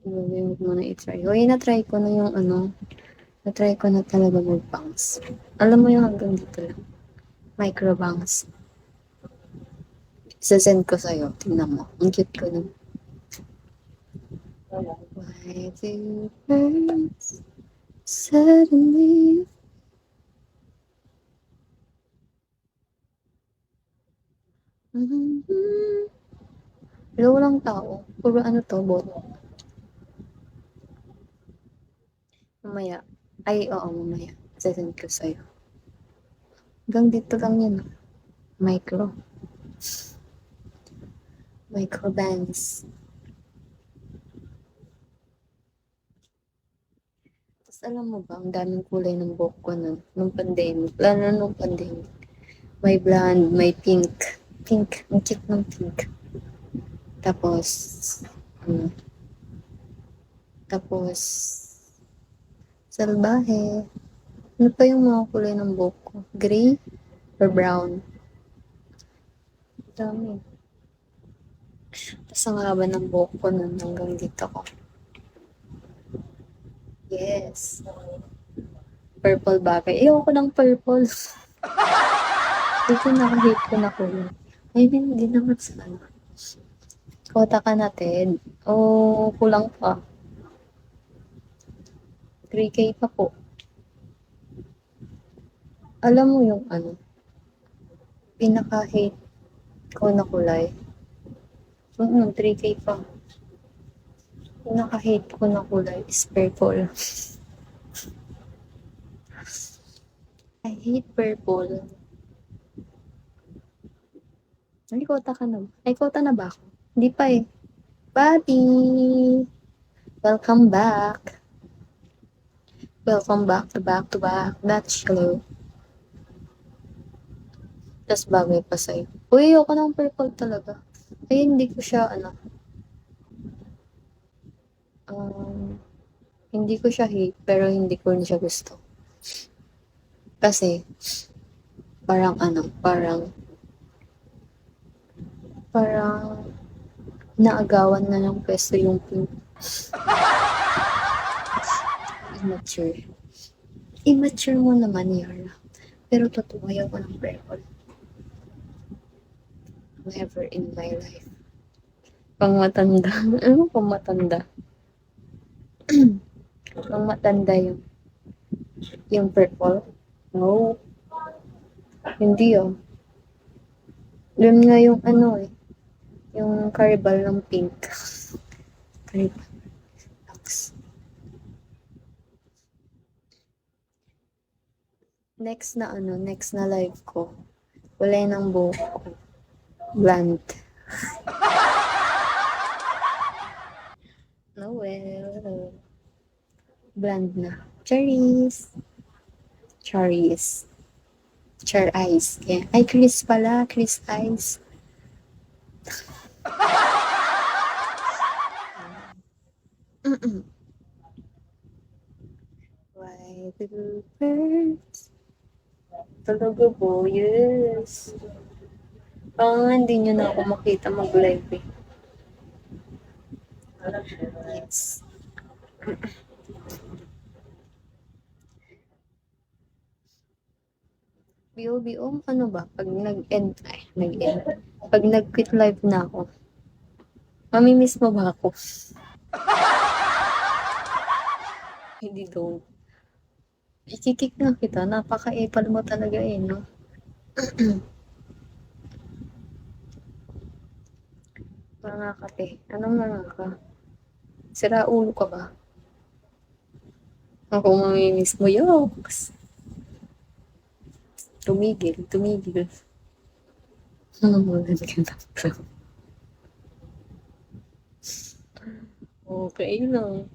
Huwag mo na i-try. Uy, na-try ko na yung ano, na-try ko na talaga mag-bangs. Alam mo yung hanggang dito lang. Microbangs. Isasend ko sa'yo. Tingnan mo. Ang cute ko nun. Why do birds suddenly... Hello, walang tao. Puro ano to, bot. Mamaya. Ay, oo, mamaya. Isasend ko sa'yo. Hanggang dito lang yun. Micro. Microbangs. Tapos alam mo ba, ang daming kulay ng buhok ko nun, nung pandemic. Lalo na nung pandemic. May blonde, may pink. Pink. Ang cute ng pink. Tapos, ano, tapos, salbahe. Ano pa yung mga kulay ng buhok ko? Gray or brown? Dami. Tapos ang haba ng buhok ko nun hanggang dito ko. Yes. Purple bagay. Ayoko ng purple. Dito nakahate ko na kulay. Ay, hindi naman sana. Kota ka natin. O, kulang pa. 3K pa po. Alam mo yung ano, pinaka-hate ko na kulay. 3K pa. Pinaka-hate ko na kulay is purple. I hate purple. Ay, kota ka na ba? Ay, kota na ba ako? Hindi pa eh. Buddy! Welcome back. Welcome back to back to back. That's hello. Tapos bagay pa sa'yo. Uy, ayoko ng purple talaga. Ay, hindi ko siya, um, hindi ko siya hate, pero hindi ko rin siya gusto. Kasi, parang, naagawan na ng pwesto yung pink. Immature. Immature mo naman, Yara. Pero totoo, ayoko ng purple. Never in my life. Pang matanda. Ano pang matanda? Pang matanda yung purple. No, hindi oh. Yun nga yung ano eh. Yung carnival ng pink. Carnival. Next na live ko. Kulay ng buhok ko. Blonde. No, well. Blonde na. Cherries. Cherries. Char eyes. Yeah. Ay, Chris pala. Chris eyes. Why do birds talaga po? Yes. Hindi nyo na ako makita mag-live eh. Yes. BOBO, ano ba? Pag nag-end. Pag nag-quit live na ako, mamimiss mo ba ako? Hindi don't. Ikikik na kita, napaka-epal mo talaga eh, no? Mga kape. Anong mga ka? Sira ulo ka ba? Ako mamimiss mo, yoks. Tumigil. Mamulan ka na. Okay lang.